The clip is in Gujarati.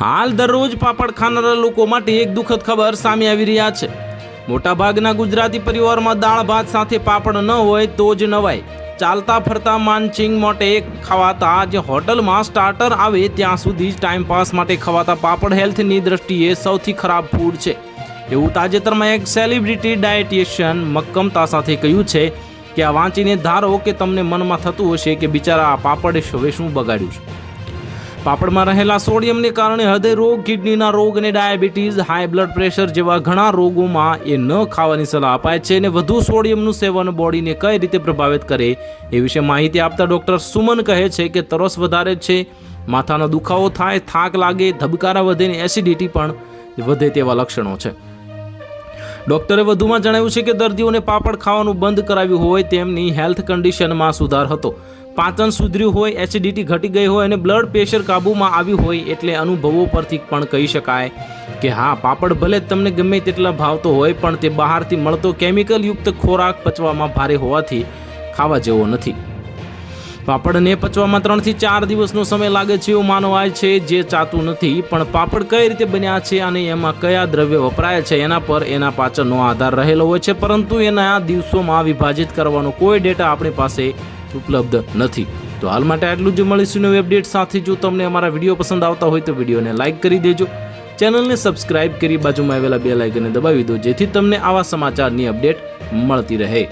હાલ દરરોજ પાપડ ખાનારા લોકો માટે એક દુઃખદ ખબર સામે આવી રહ્યા છે। મોટાભાગના ગુજરાતી પરિવારમાં દાળ ભાત સાથે પાપડ ન હોય તો જ નવાય। ચાલતા ફરતા માનસિંગ માટે ખવાતા જે હોટલમાં સ્ટાર્ટર આવે ત્યાં સુધી જ ટાઈમપાસ માટે ખવાતા પાપડ હેલ્થની દ્રષ્ટિએ સૌથી ખરાબ ફૂડ છે એવું તાજેતરમાં એક સેલિબ્રિટી ડાયટિશિયન મક્કમતા સાથે કહ્યું છે કે આ વાંચીને ધારો કે તમને મનમાં થતું હશે કે બિચારા આ પાપડે હવે શું બગાડ્યું છે। પાપડમાં રહેલા સોડિયમને કારણે હૃદય રોગ, કિડનીના રોગ અને ડાયાબિટીસ, હાઈ બ્લડ પ્રેશર જેવા ઘણા રોગોમાં એ ન ખાવાની સલાહ અપાય છે અને વધુ સોડિયમનું સેવન બોડીને કઈ રીતે પ્રભાવિત કરે એ વિશે માહિતી આપતા ડૉક્ટર સુમન કહે છે કે તરસ વધારે છે, માથાનો દુખાવો થાય, થાક લાગે, ધબકારા વધે અને એસિડિટી પણ વધે તેવા લક્ષણો છે। ડૉક્ટરે વધુમાં જણાવ્યું છે કે દર્દીઓને પાપડ ખાવાનું બંધ કરાવ્યું હોય તેમની હેલ્થ કન્ડિશનમાં સુધાર હતો, પાચન સુધર્યું હોય, એસિડિટી ઘટી ગઈ હોય અને બ્લડ પ્રેશર કાબૂમાં આવ્યું હોય। એટલે અનુભવો પરથી પણ કહી શકાય કે હા, પાપડ ભલે તમને ગમે તેટલા ભાવતો હોય પણ તે બહારથી મળતો કેમિકલયુક્ત ખોરાક પચવામાં ભારે હોવાથી ખાવા જેવો નથી। પાપડને પચવામાં 3 થી 4 દિવસનો સમય લાગે છે એવું માનવાય છે, જે ચાતું નથી। પણ પાપડ કઈ રીતે બન્યા છે અને એમાં કયા દ્રવ્ય વપરાય છે એના પર એના પાચનનો આધાર રહેલો હોય છે, પરંતુ એના દિવસોમાં વિભાજિત કરવાનો કોઈ ડેટા આપણી પાસે ઉપલબ્ધ નથી। તો હાલ માટે આટલું જ। મળીશું નવી અપડેટ સાથે। જો તમને અમારા વિડીયો પસંદ આવતા હોય તો વિડીયોને લાઇક કરી દેજો, ચેનલને સબસ્ક્રાઇબ કરી બાજુમાં આવેલા બેલ આઇકનને દબાવી દો, જેથી તમને આવા સમાચારની અપડેટ મળતી રહે।